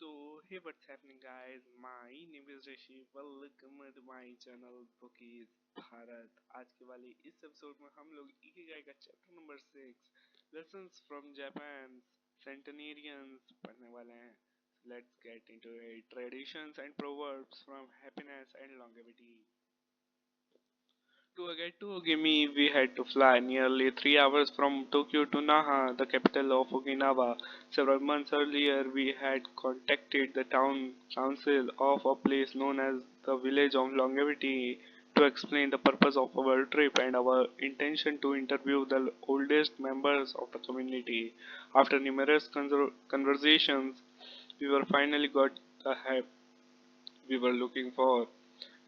Hey, what's happening, guys? My name is Rishi. Welcome to my channel Bookies Bharat. आज के वाले इस episode में हम लोग इकिगाई का chapter number 6 lessons from Japan centenarians पढ़ने वाले हैं. Let's get into it. Traditions and proverbs from happiness and longevity. To get to Ogimi, we had to fly nearly 3 hours from Tokyo to Naha, the capital of Okinawa. Several months earlier, we had contacted the town council of a place known as the Village of Longevity to explain the purpose of our trip and our intention to interview the oldest members of the community. After numerous conversations, we were finally got the help we were looking for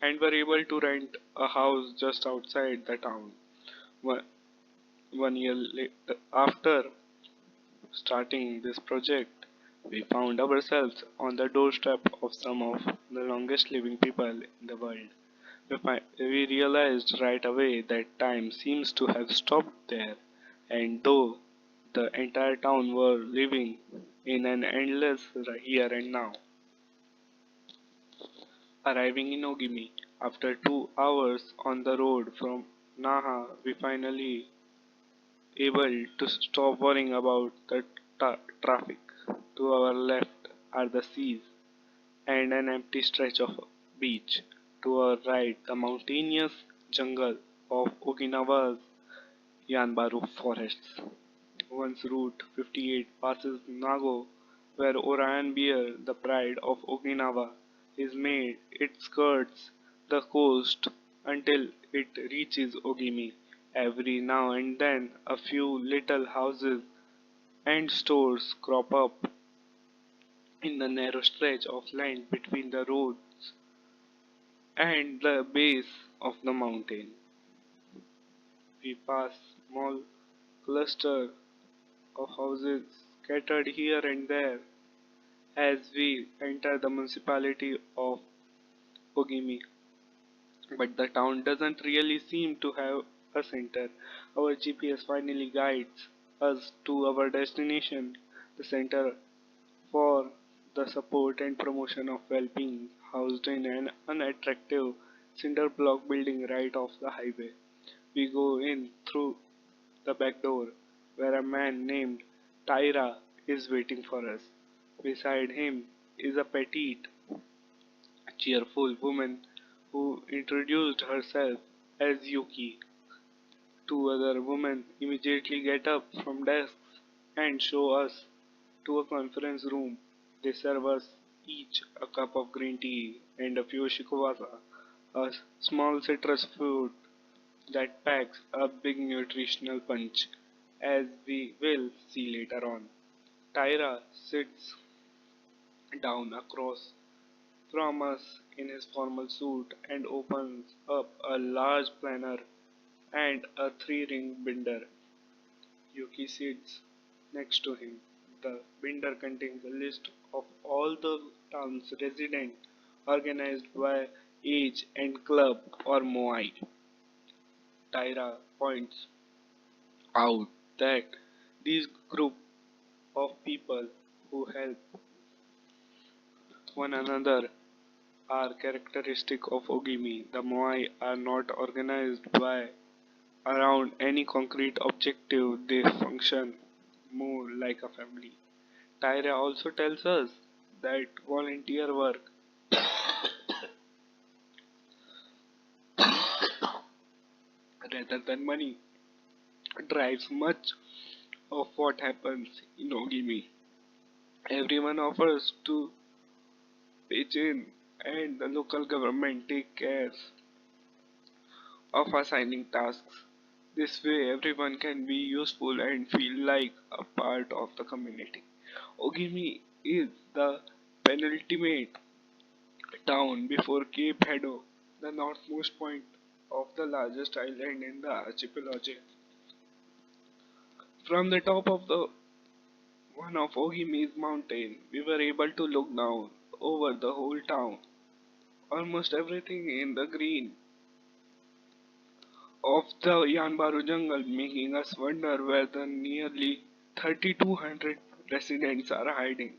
and were able to rent a house just outside the town. One, 1 year later, after starting this project, we found ourselves on the doorstep of some of the longest living people in the world. We realized right away that time seems to have stopped there, and though the entire town were living in an endless here and now. Arriving in Ogimi, after 2 hours on the road from Naha, we finally able to stop worrying about the traffic. To our left are the seas and an empty stretch of beach. To our right, the mountainous jungle of Okinawa's Yanbaru forests. Once Route 58 passes Nago, where Orion bear, the pride of Okinawa, is made, it skirts the coast until it reaches Ogimi. Every now and then, a few little houses and stores crop up in the narrow stretch of land between the roads and the base of the mountain. We pass small clusters of houses scattered here and there as we enter the municipality of Ogimi. But the town doesn't really seem to have a center. Our GPS finally guides us to our destination, the Center for the Support and Promotion of Well-being, housed in an unattractive cinder block building right off the highway. We go in through the back door, where a man named Tyra is waiting for us. Beside him is a petite, cheerful woman who introduced herself as Yuki. Two other women immediately get up from desks and show us to a conference room. They serve us each a cup of green tea and a few shikawasa, a small citrus fruit that packs a big nutritional punch, as we will see later on. Tyra sits down across from us in his formal suit and opens up a large planner and a three-ring binder. Yuki sits next to him. The binder contains a list of all the town's residents organized by age and club or moai. Tyra points out that these group of people who help one another are characteristic of Ogimi. The Moai are not organized by around any concrete objective, they function more like a family. Tyra also tells us that volunteer work rather than money drives much of what happens in Ogimi. Everyone offers to pitch in and the local government take care of assigning tasks. This way, everyone can be useful and feel like a part of the community. Ogimi is the penultimate town before Cape Hedo, the northmost point of the largest island in the archipelago. From the top of the one of Ogimi's mountain, we were able to look down over the whole town, almost everything in the green of the Yanbaru jungle, making us wonder where the nearly 3,200 residents are hiding.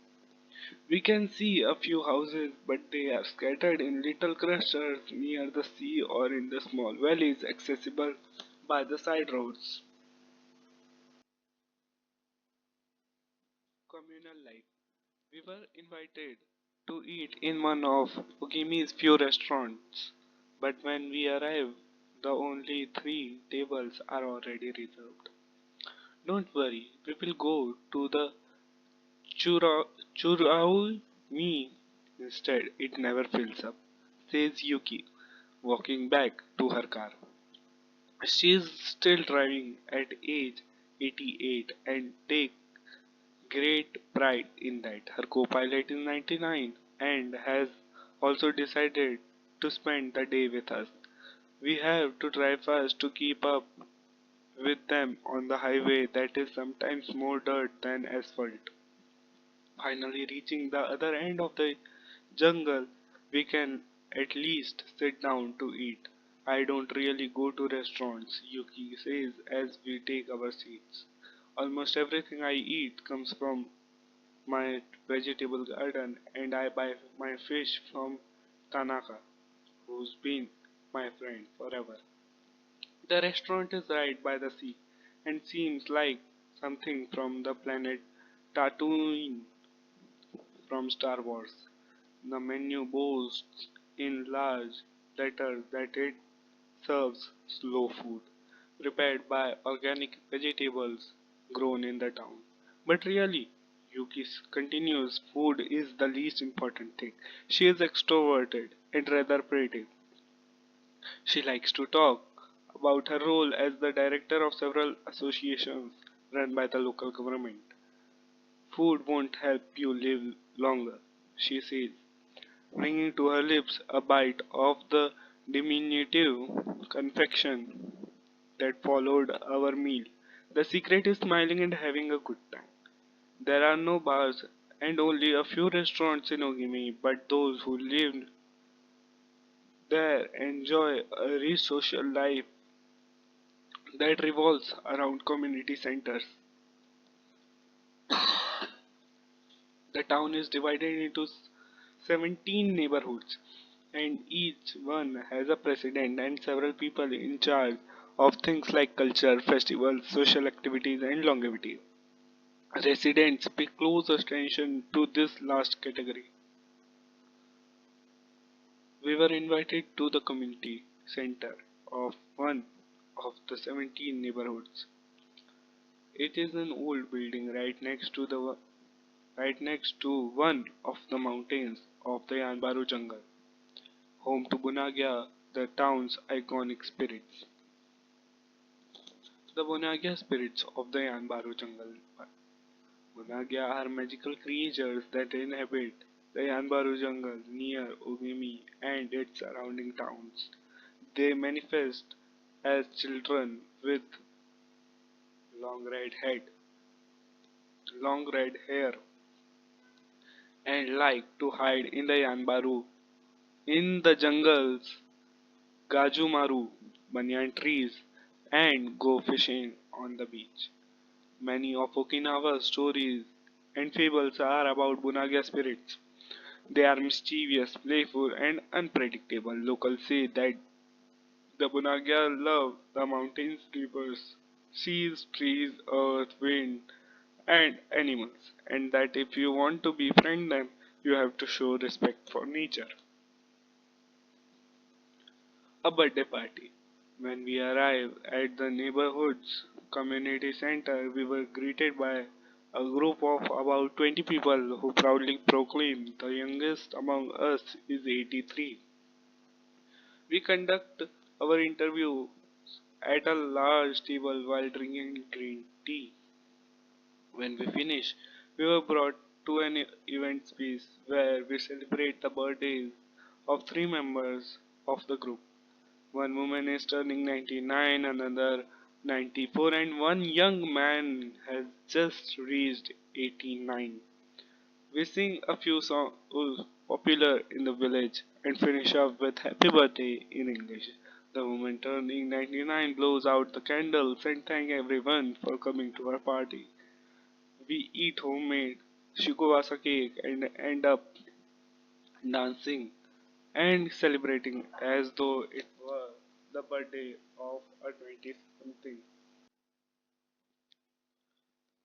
We can see a few houses, but they are scattered in little clusters near the sea or in the small valleys accessible by the side roads. Communal life. We were invited to eat in one of Ogimi's few restaurants, but when we arrived, the only three tables are already reserved. Don't worry, we will go to the chura, churau me instead. It never fills up, says Yuki, walking back to her car. She is still driving at age 88 and take great pride in that. Her co-pilot is 99 and has also decided to spend the day with us. We have to drive fast to keep up with them on the highway that is sometimes more dirt than asphalt. Finally reaching the other end of the jungle, we can at least sit down to eat. I don't really go to restaurants, Yuki says as we take our seats. Almost everything I eat comes from my vegetable garden and I buy my fish from Tanaka, who's been my friend forever. The restaurant is right by the sea and seems like something from the planet Tatooine from Star Wars. The menu boasts in large letters that it serves slow food, prepared by organic vegetables grown in the town. But really, Yuki continues, food is the least important thing. She is extroverted and rather pretty. She likes to talk about her role as the director of several associations run by the local government. Food won't help you live longer, she says, bringing to her lips a bite of the diminutive confection that followed our meal. The secret is smiling and having a good time. There are no bars and only a few restaurants in Ogimi, but those who live there enjoy a rich social life that revolves around community centers. The town is divided into 17 neighborhoods, and each one has a president and several people in charge of things like culture, festivals, social activities, and longevity. Residents pay close attention to this last category. We were invited to the community center of one of the 17 neighborhoods. It is an old building right next to one of the mountains of the Yanbaru jungle, home to Bunagya, the town's iconic spirits. The Bunagya spirits of the Yanbaru jungle. Bunagya are magical creatures that inhabit the Yanbaru jungle near Ogimi and its surrounding towns. They manifest as children with long red head, long red hair, and like to hide in the Yanbaru, in the jungles, Gajumaru, banyan trees, and go fishing on the beach. Many of Okinawa's stories and fables are about Bunagya spirits. They are mischievous, playful, and unpredictable. Locals say that the Bunagya love the mountains, rivers, seas, trees, earth, wind, and animals, and that if you want to befriend them, you have to show respect for nature. A birthday party. When we arrived at the neighborhood's community center, we were greeted by a group of about 20 people who proudly proclaimed the youngest among us is 83. We conduct our interview at a large table while drinking green tea. When we finish, we were brought to an event space where we celebrate the birthdays of three members of the group. One woman is turning 99, another 94, and one young man has just reached 89. We sing a few songs popular in the village and finish up with Happy Birthday in English. The woman turning 99 blows out the candles and thank everyone for coming to our party. We eat homemade. shikawasa cake and end up dancing and celebrating as though it were the birthday of a 20 something.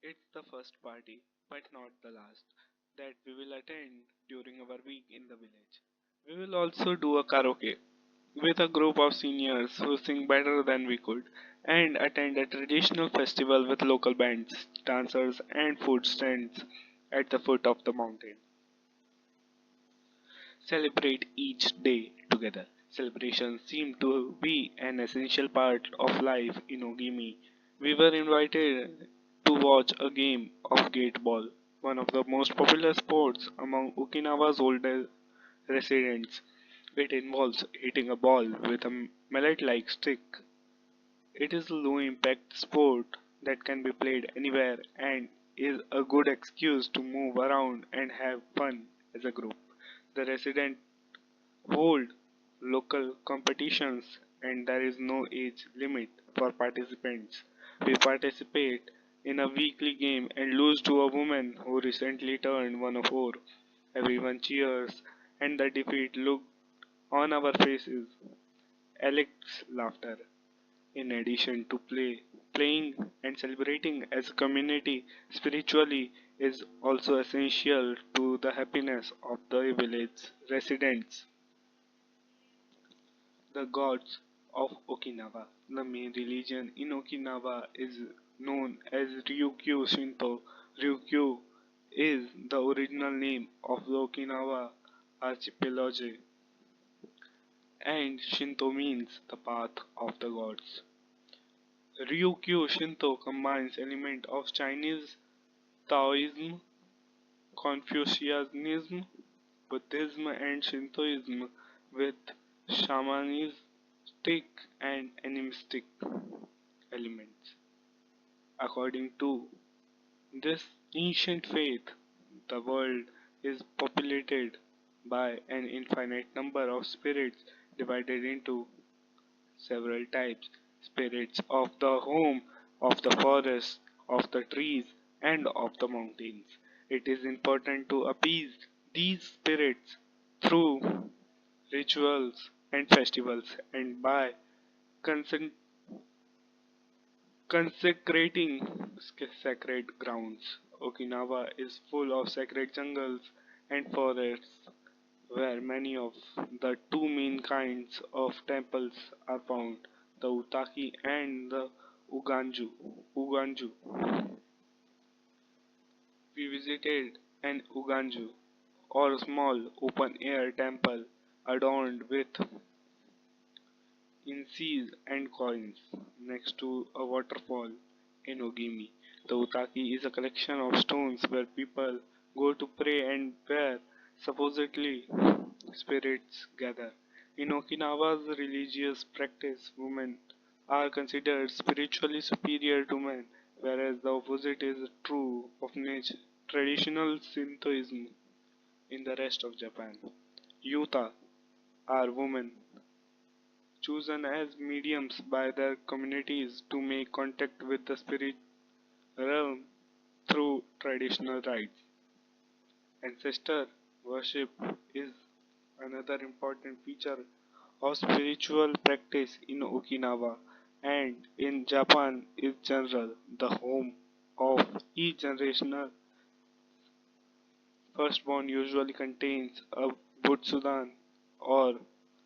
It's the first party, but not the last, that we will attend during our week in the village. We will also do a karaoke with a group of seniors who sing better than we could, and attend a traditional festival with local bands, dancers, and food stands at the foot of the mountain. Celebrate each day together. Celebrations seem to be an essential part of life in Ogimi. We were invited to watch a game of gate ball, one of the most popular sports among Okinawa's older residents. It involves hitting a ball with a mallet like stick. It is a low impact sport that can be played anywhere and is a good excuse to move around and have fun as a group. The residents hold local competitions and there is no age limit for participants. We participate in a weekly game and lose to a woman who recently turned 104. Everyone cheers and the defeat look on our faces. Alex laughter. In addition to playing and celebrating as a community spiritually is also essential to the happiness of the village residents. The gods of Okinawa. The main religion in Okinawa is known as Ryukyu Shinto. Ryukyu is the original name of the Okinawa archipelago, and Shinto means the path of the gods. Ryukyu Shinto combines elements of Chinese Taoism, Confucianism, Buddhism, and Shintoism with shamanistic and animistic elements. According to this ancient faith, the world is populated by an infinite number of spirits divided into several types: spirits of the home, of the forest, of the trees, and of the mountains. It is important to appease these spirits through rituals and festivals and by consent consecrating sacred grounds. Okinawa is full of sacred jungles and forests where many of the two main kinds of temples are found, the Utaki and the Uganju. We visited an Uganju, or small open-air temple adorned with incense and coins, next to a waterfall in Ogimi. The Utaki is a collection of stones where people go to pray and where supposedly spirits gather. In Okinawa's religious practice, women are considered spiritually superior to men, whereas the opposite is true of traditional Shintoism in the rest of Japan. Yuta are women chosen as mediums by their communities to make contact with the spirit realm through traditional rites. Ancestor worship is another important feature of spiritual practice in Okinawa and in Japan in general. The home of each generational firstborn usually contains a butsudan or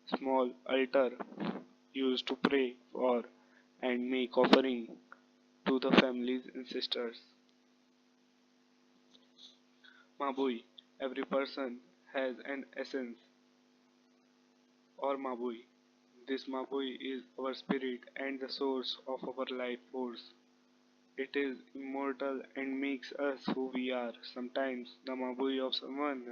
small altar used to pray for and make offering to the family's ancestors. Mabui. Every person has an essence or Mabui. This Mabui is our spirit and the source of our life force. It is immortal and makes us who we are. Sometimes the Mabui of someone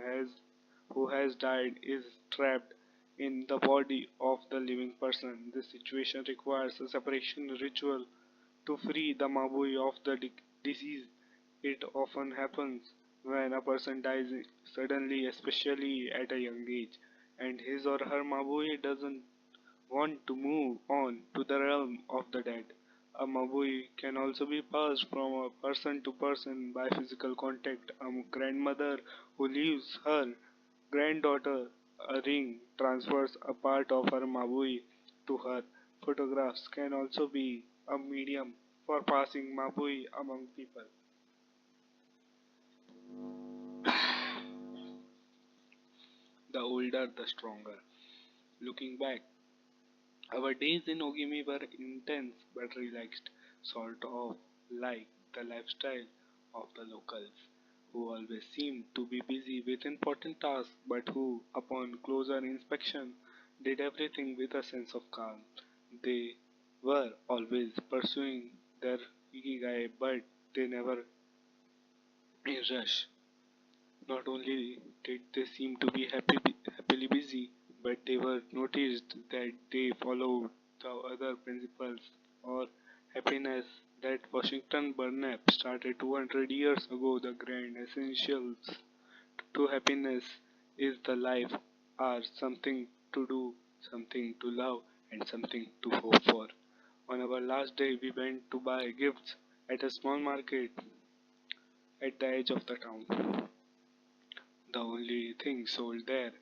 who has died is trapped in the body of the living person. This situation requires a separation ritual to free the Mabui of the deceased. It often happens when a person dies suddenly, especially at a young age, and his or her Mabui doesn't want to move on to the realm of the dead. A mabui can also be passed from a person to person by physical contact. A grandmother who leaves her granddaughter a ring transfers a part of her mabui to her. Photographs can also be a medium for passing mabui among people. The older, the stronger. Looking back, our days in Ogimi were intense but relaxed, sort of like the lifestyle of the locals, who always seemed to be busy with important tasks but who, upon closer inspection, did everything with a sense of calm. They were always pursuing their Ikigai, but they never in rush. Not only did they seem to be happily busy, but they were noticed that they followed the other principles or happiness that Washington Burnap started 200 years ago. The grand essentials to happiness is the life are something to do, something to love, and something to hope for. On our last day, we went to buy gifts at a small market at the edge of the town. The only things sold there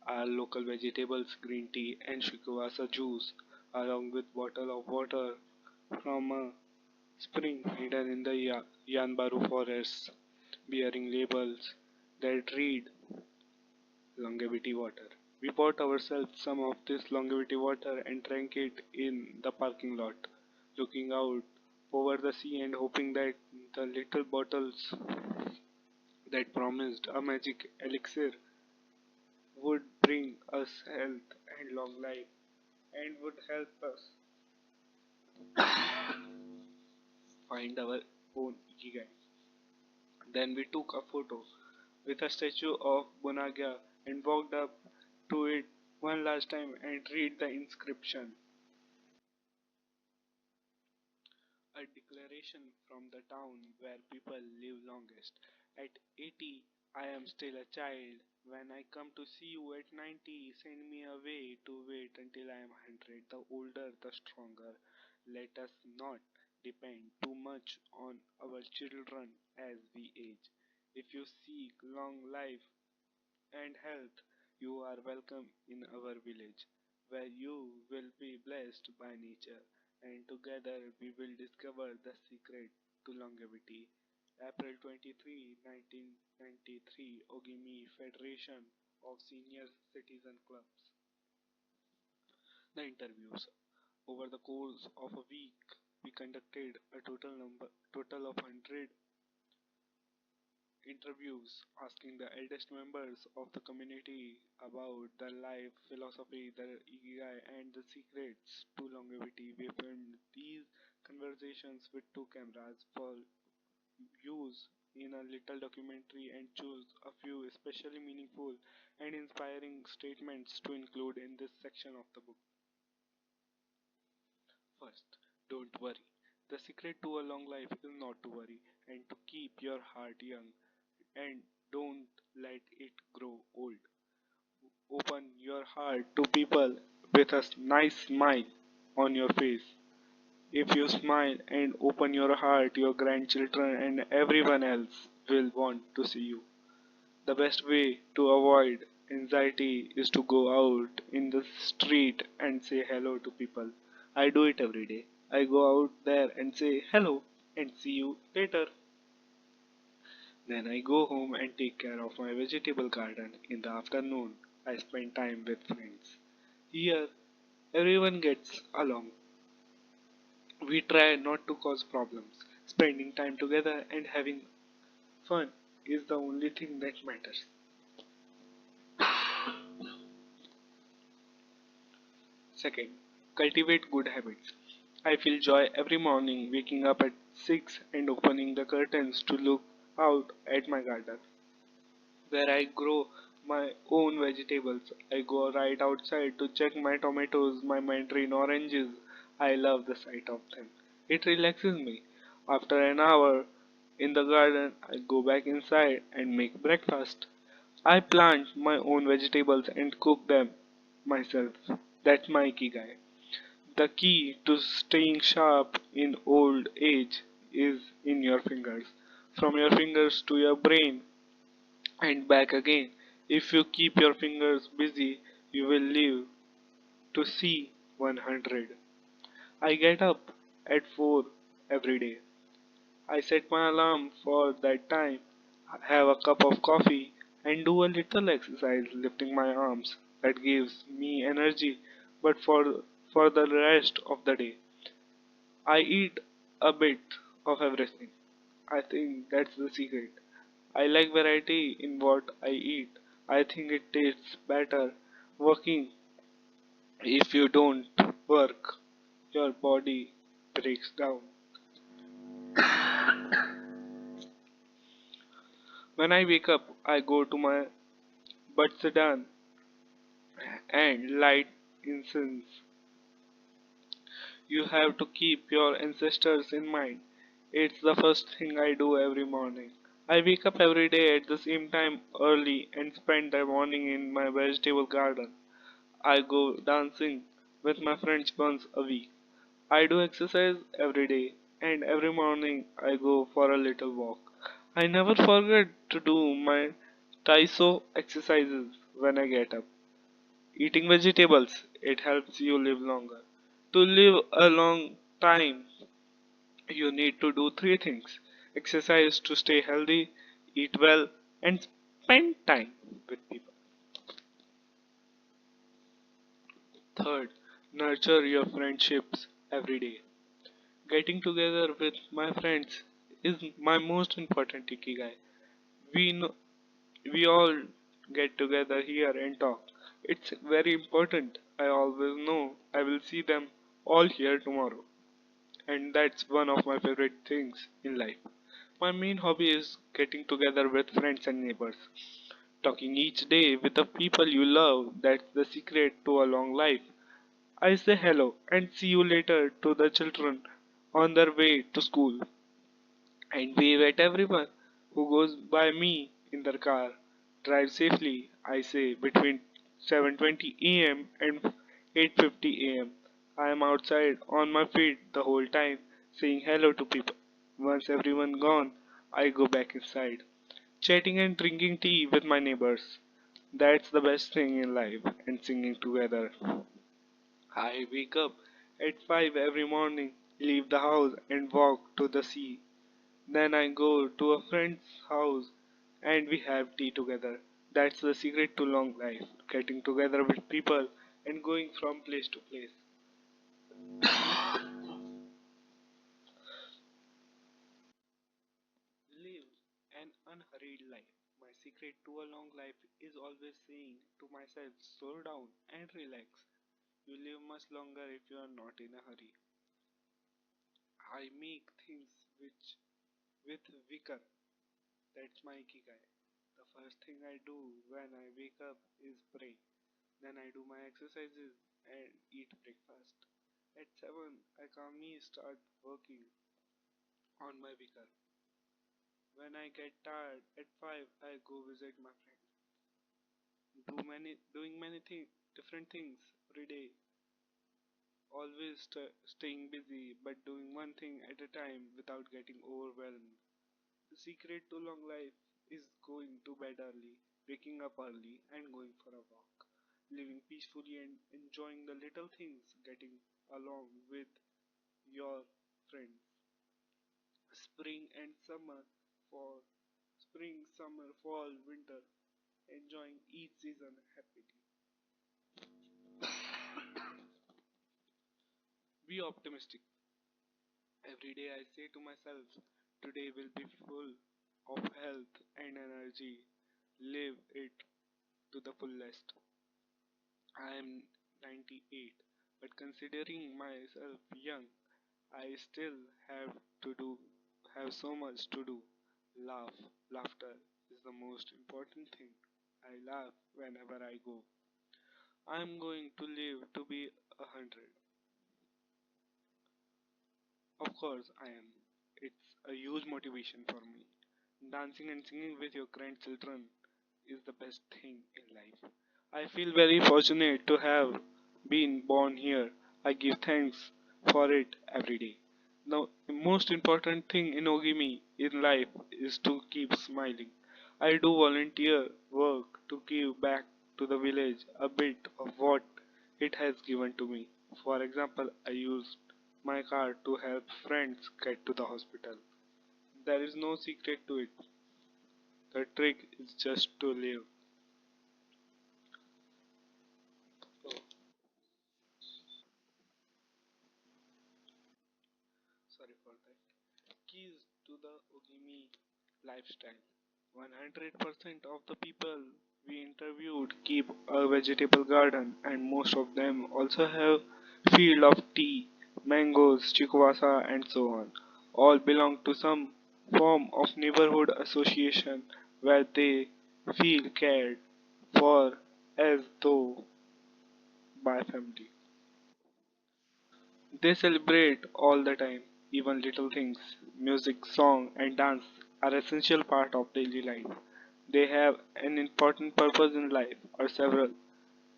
are local vegetables, green tea, and shikwasa juice, along with bottle of water from a spring hidden in the Yanbaru forests, bearing labels that read longevity water. We bought ourselves some of this longevity water and drank it in the parking lot, looking out over the sea and hoping that the little bottles that promised a magic elixir would bring us health and long life and would help us find our own ikigai. Then we took a photo with a statue of Bonagya and walked up to it one last time and read the inscription. A declaration from the town where people live longest. At 80, I am still a child. When I come to see you at 90, send me away to wait until I am 100. The older, the stronger. Let us not depend too much on our children as we age. If you seek long life and health, you are welcome in our village, where you will be blessed by nature, and together we will discover the secret to longevity. April 23, 1993, Ogimi Federation of Senior Citizen Clubs. The interviews. Over the course of a week, we conducted a total of 100 interviews asking the eldest members of the community about their life philosophy, their ikigai, and the secrets to longevity. We filmed these conversations with two cameras for use in a little documentary and chose a few especially meaningful and inspiring statements to include in this section of the book. First, don't worry. The secret to a long life is not to worry and to keep your heart young and don't let it grow old. Open your heart to people with a nice smile on your face. If you smile and open your heart, your grandchildren and everyone else will want to see you. The best way to avoid anxiety is to go out in the street and say hello to people. I do it every day. I go out there and say hello and see you later. Then I go home and take care of my vegetable garden. In the afternoon, I spend time with friends. Here, everyone gets along. We try not to cause problems. Spending time together and having fun is the only thing that matters. Second, cultivate good habits. I feel joy every morning waking up at 6 and opening the curtains to look out at my garden, where I grow my own vegetables. I go right outside to check my tomatoes, my mandarin oranges. I love the sight of them. It relaxes me. After an hour in the garden, I go back inside and make breakfast. I plant my own vegetables and cook them myself. That's my ikigai. The key to staying sharp in old age is in your fingers. From your fingers to your brain and back again. If you keep your fingers busy, you will live to see 100. I get up at 4 every day. I set my alarm for that time, have a cup of coffee, and do a little exercise lifting my arms. That gives me energy, but for the rest of the day, I eat a bit of everything. I think that's the secret. I like variety in what I eat. I think it tastes better working. If you don't work, your body breaks down. When I wake up, I go to my but sedan and light incense. You have to keep your ancestors in mind. It's the first thing I do every morning. I wake up every day at the same time early and spend the morning in my vegetable garden. I go dancing with my friends once a week. I do exercise every day and every morning I go for a little walk. I never forget to do my Taiso exercises when I get up. Eating vegetables, it helps you live longer. To live a long time, you need to do three things: exercise to stay healthy, eat well, and spend time with people. Third, nurture your friendships every day. Getting together with my friends is my most important ikigai. We know, we all get together here and talk. It's very important. I always know I will see them all here tomorrow. And that's one of my favorite things in life. My main hobby is getting together with friends and neighbors. Talking each day with the people you love, that's the secret to a long life. I say hello and see you later to the children on their way to school and wave at everyone who goes by me in their car. Drive safely, I say, between 7:20 a.m. and 8:50 a.m. I am outside on my feet the whole time, saying hello to people. Once everyone gone, I go back inside, chatting and drinking tea with my neighbors. That's the best thing in life, and singing together. I wake up at 5 every morning, leave the house, and walk to the sea. Then I go to a friend's house and we have tea together. That's the secret to long life, getting together with people and going from place to place. Live an unhurried life. My secret to a long life is always saying to myself, slow down and relax. You live much longer if you are not in a hurry. I make things which with vigor. That's my ikigai. The first thing I do when I wake up is pray. Then I do my exercises and eat breakfast. At 7, I calmly start working on my vehicle. When I get tired at 5, I go visit my friend. Doing many different things every day. Always staying busy, but doing one thing at a time without getting overwhelmed. The secret to long life is going to bed early, waking up early, and going for a walk. Living peacefully and enjoying the little things, getting along with your friends. Spring and summer, for spring, summer, fall, winter, enjoying each season happily. Be optimistic. Every day I say to myself, today will be full of health and energy. Live it to the fullest. I am 98, but considering myself young, I still have to do have so much to do. Laugh. Laughter is the most important thing. I laugh whenever I go. I am going to live to be 100. Of course I am. It's a huge motivation for me. Dancing and singing with your grandchildren is the best thing in life. I feel very fortunate to have been born here. I give thanks for it every day. Now, the most important thing in Ogimi in life is to keep smiling. I do volunteer work to give back to the village a bit of what it has given to me. For example, I used my car to help friends get to the hospital. There is no secret to it. The trick is just to live. Oh, sorry for that. Keys to the Ogimi lifestyle. 100% of the people we interviewed keep a vegetable garden, and most of them also have field of tea, mangoes, chikwasa, and so on. All belong to some form of neighborhood association where they feel cared for as though by family. They celebrate all the time, even little things. Music, song, and dance are essential part of daily life. They have an important purpose in life, or several.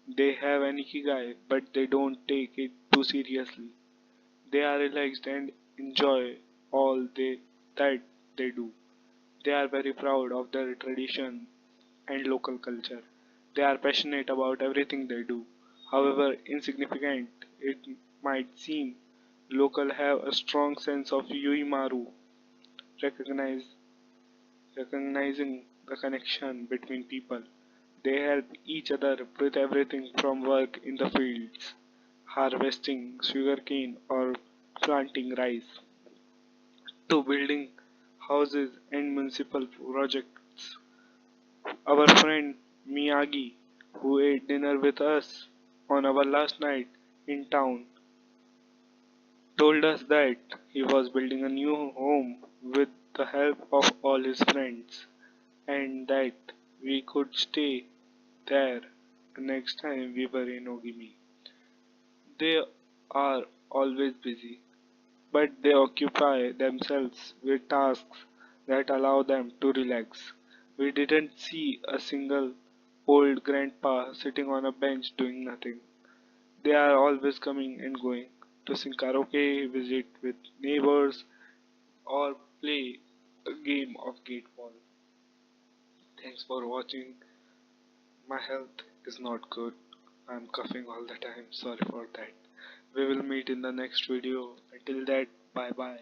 They have an ikigai, but they don't take it too seriously. They are relaxed and enjoy all that they do. They are very proud of their tradition and local culture. They are passionate about everything they do. However insignificant it might seem, local have a strong sense of yuimaru, recognize, recognizing the connection between people. They help each other with everything from work in the fields, harvesting sugarcane or planting rice, to building houses and municipal projects. Our friend Miyagi, who ate dinner with us on our last night in town, told us that he was building a new home with the help of all his friends and that we could stay there the next time we were in Ogimi. They are always busy, but they occupy themselves with tasks that allow them to relax. We didn't see a single old grandpa sitting on a bench doing nothing. They are always coming and going to sing karaoke, visit with neighbors, or play a game of gate ball. Thanks for watching. My health is not good. I'm coughing all the time. Sorry for that. We will meet in the next video. Until that, bye bye.